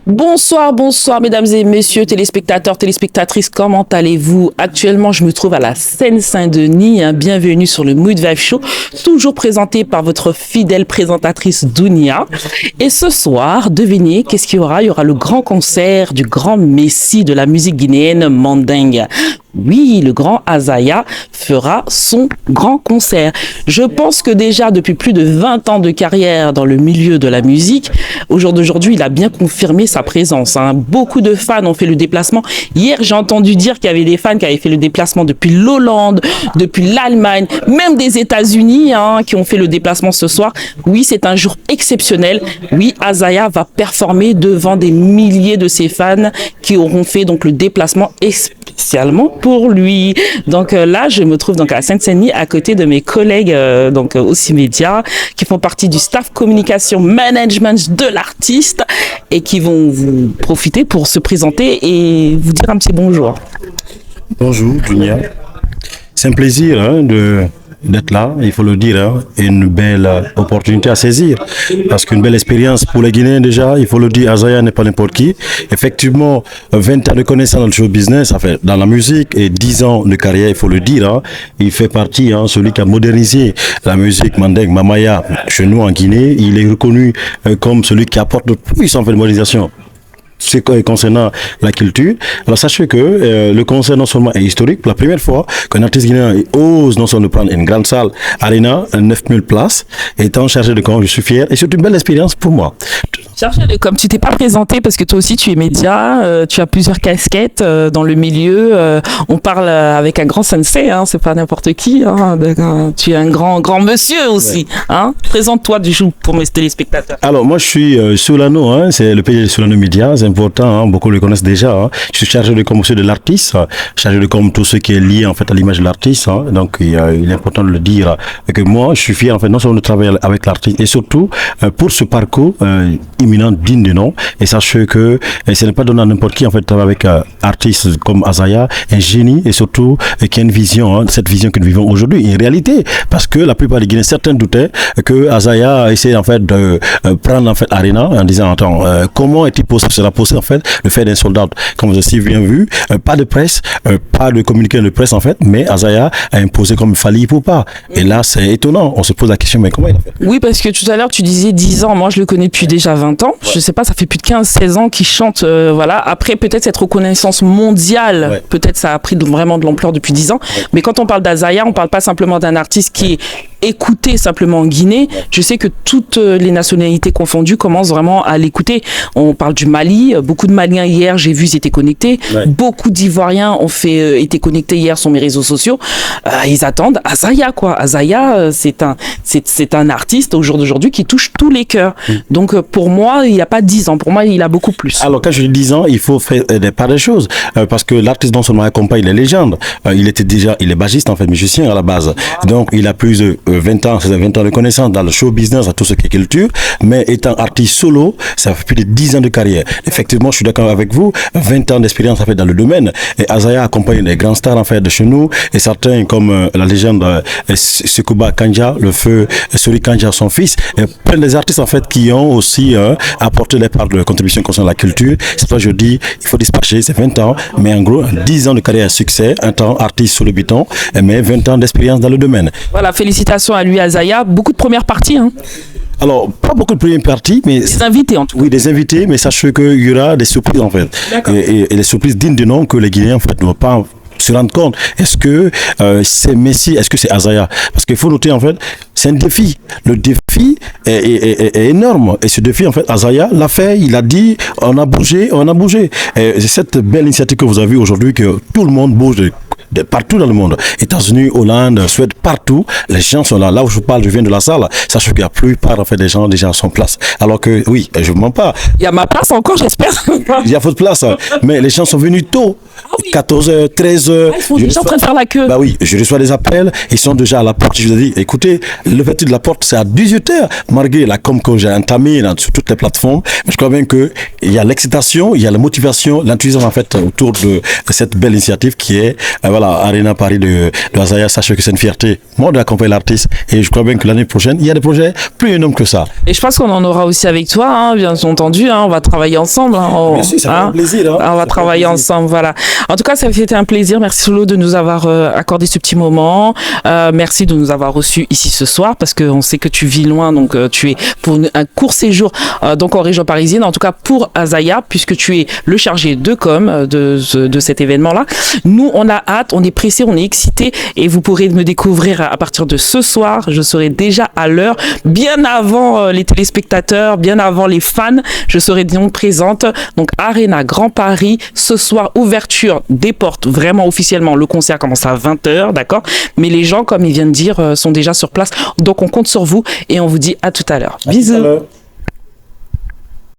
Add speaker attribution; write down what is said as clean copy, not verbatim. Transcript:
Speaker 1: Bonsoir, bonsoir mesdames et messieurs, téléspectateurs, téléspectatrices, comment allez-vous? Actuellement, je me trouve à la Seine-Saint-Denis, bienvenue sur le Mood Vibe Show, toujours présenté par votre fidèle présentatrice Dounia. Et ce soir, devinez, qu'est-ce qu'il y aura? Il y aura le grand concert du grand messie de la musique guinéenne, Mandingue. Oui, le grand Azaya fera son grand concert. Je pense que déjà depuis plus de 20 ans de carrière dans le milieu de la musique, au jour d'aujourd'hui, il a bien confirmé sa présence. Beaucoup de fans ont fait le déplacement. Hier, j'ai entendu dire qu'il y avait des fans qui avaient fait le déplacement depuis l'Hollande, depuis l'Allemagne, même des États-Unis qui ont fait le déplacement ce soir. Oui, c'est un jour exceptionnel. Oui, Azaya va performer devant des milliers de ses fans qui auront fait donc le déplacement spécialement pour lui. Donc là, je me trouve donc à Seine-Saint-Denis à côté de mes collègues donc aussi médias qui font partie du staff communication management de l'artiste et qui vont vous profiter pour se présenter et vous dire un petit bonjour.
Speaker 2: Bonjour Dunia. C'est un plaisir d'être là, il faut le dire, une belle opportunité à saisir, parce qu'une belle expérience pour les Guinéens déjà, il faut le dire, Azaya n'est pas n'importe qui. Effectivement, 20 ans de connaissance dans le show business, enfin, dans la musique, et 10 ans de carrière, il faut le dire, il fait partie, celui qui a modernisé la musique Mandingue, Mamaya, chez nous en Guinée, il est reconnu comme celui qui apporte le plus en fait de modernisation. C'est concernant la culture. Alors sachez que le concert non seulement est historique, pour la première fois qu'un artiste guinéen ose non seulement prendre une grande salle, Arena, 9000 places, étant chargé de com, je suis fier et c'est une belle expérience pour moi.
Speaker 1: Chargé de com, tu t'es pas présenté parce que toi aussi tu es média, tu as plusieurs casquettes dans le milieu, on parle avec un grand sensei, c'est pas n'importe qui, tu es un grand monsieur aussi, présente-toi du jour pour mes téléspectateurs.
Speaker 2: Alors moi je suis Solano, c'est le PDG de Solano Media, c'est important, beaucoup le connaissent déjà, je suis chargé de com aussi de l'artiste, chargé de com tout ce qui est lié en fait à l'image de l'artiste, donc il est important de le dire que moi je suis fier en fait non seulement de travailler avec l'artiste et surtout pour ce parcours imminent, digne de nom, et sachez que ce n'est pas donné à n'importe qui en fait de travailler avec artistes comme Azaya, un génie et surtout qui a une vision, cette vision que nous vivons aujourd'hui, une réalité, parce que la plupart des Guinéens, certains doutaient que Azaya a essayé en fait de prendre en fait Arena en disant attends, comment est-il possible, cela possible en fait de faire des soldats, comme vous avez si bien vu, pas de presse, pas de communiqué de presse en fait, mais Azaya a imposé comme il fallait, il faut pas, et là c'est étonnant, on se pose la question mais comment il a fait?
Speaker 1: Oui, parce que tout à l'heure tu disais 10 ans, moi je le connais depuis déjà 20 ans. Je sais pas, ça fait plus de 15-16 ans qu'il chante, voilà. Après, peut-être cette reconnaissance mondiale, peut-être ça a pris vraiment de l'ampleur depuis 10 ans. Mais quand on parle d'Azaya, on parle pas simplement d'un artiste qui est écouté simplement en Guinée. Je sais que toutes les nationalités confondues commencent vraiment à l'écouter. On parle du Mali, beaucoup de Maliens hier, j'ai vu, ils étaient connectés. Beaucoup d'Ivoiriens ont été connectés hier sur mes réseaux sociaux. Ils attendent Azaya, quoi. Azaya, c'est un artiste au jour d'aujourd'hui qui touche tous les cœurs. Donc pour moi, il n'y a pas 10 ans. Pour moi, il a beaucoup plus.
Speaker 2: Alors, quand je dis 10 ans, il faut faire pas des choses. Parce que l'artiste non seulement accompagne les légendes, il est bagiste, en fait, musicien à la base. Donc, il a plus de 20 ans de connaissances dans le show business, à tout ce qui est culture. Mais étant artiste solo, ça fait plus de 10 ans de carrière. Effectivement, je suis d'accord avec vous. 20 ans d'expérience, en fait, dans le domaine. Et Azaya accompagne les grands stars, en fait, de chez nous. Et certains, comme la légende Sekouba Kanja, le feu Sori Kanja, son fils. Et plein des artistes, en fait, qui ont aussi apporter les parts de contribution concernant la culture. C'est pourquoi je dis, il faut dispatcher, c'est 20 ans, mais en gros, 10 ans de carrière à succès, un temps artiste sur le béton, mais 20 ans d'expérience dans le domaine.
Speaker 1: Voilà, félicitations à lui, Azaya. Beaucoup de premières parties,
Speaker 2: Alors, pas beaucoup de premières parties, mais...
Speaker 1: Des invités, en tout cas.
Speaker 2: Oui, des invités, mais sachez qu'il y aura des surprises, en fait. Et des surprises dignes de nom que les Guinéens, en fait, ne vont pas se rendre compte. Est-ce que c'est Messi, est-ce que c'est Azaya? Parce qu'il faut noter en fait, c'est un défi. Le défi est énorme. Et ce défi en fait, Azaya l'a fait, il a dit, on a bougé. Et c'est cette belle initiative que vous avez aujourd'hui que tout le monde bouge de partout dans le monde. États-Unis, Hollande, Suède, partout. Les gens sont là. Là où je parle, je viens de la salle. Sachez qu'il y a la plupart en fait, des gens déjà à son place. Alors que, oui, je ne mens pas.
Speaker 1: Il y a ma place encore, j'espère.
Speaker 2: Il y a votre place. Mais les gens sont venus tôt. 14h, 13h.
Speaker 1: Ils sont déjà en train de faire la queue.
Speaker 2: Bah oui, je reçois des appels, ils sont déjà à la porte. Je leur dis, écoutez, l'ouverture de la porte, c'est à 18h, malgré la com que j'ai entamée sur toutes les plateformes. Mais je crois bien qu'il y a l'excitation, il y a la motivation, l'enthousiasme en fait autour de cette belle initiative qui est Arena Paris de Azaya. Sachez que c'est une fierté, moi, d'accompagner l'artiste. Et je crois bien que l'année prochaine, il y a des projets plus énormes que ça.
Speaker 1: Et je pense qu'on en aura aussi avec toi, hein, bien entendu. Hein, on va travailler ensemble. Hein,
Speaker 2: Merci, ça fait un plaisir. Hein,
Speaker 1: on va travailler ensemble, voilà. En tout cas, ça a été un plaisir. Merci Solo de nous avoir accordé ce petit moment. Merci de nous avoir reçus ici ce soir parce qu'on sait que tu vis loin, donc tu es pour un court séjour donc en région parisienne. En tout cas pour Azaya, puisque tu es le chargé de com de cet événement-là. Nous, on a hâte, on est pressé, on est excité et vous pourrez me découvrir à partir de ce soir. Je serai déjà à l'heure, bien avant les téléspectateurs, bien avant les fans. Je serai donc présente. Donc Arena Grand Paris, ce soir, ouverture des portes, vraiment officiellement. Le concert commence à 20h, d'accord? Mais les gens, comme ils viennent de dire, sont déjà sur place. Donc on compte sur vous et on vous dit à tout à l'heure. Bisous.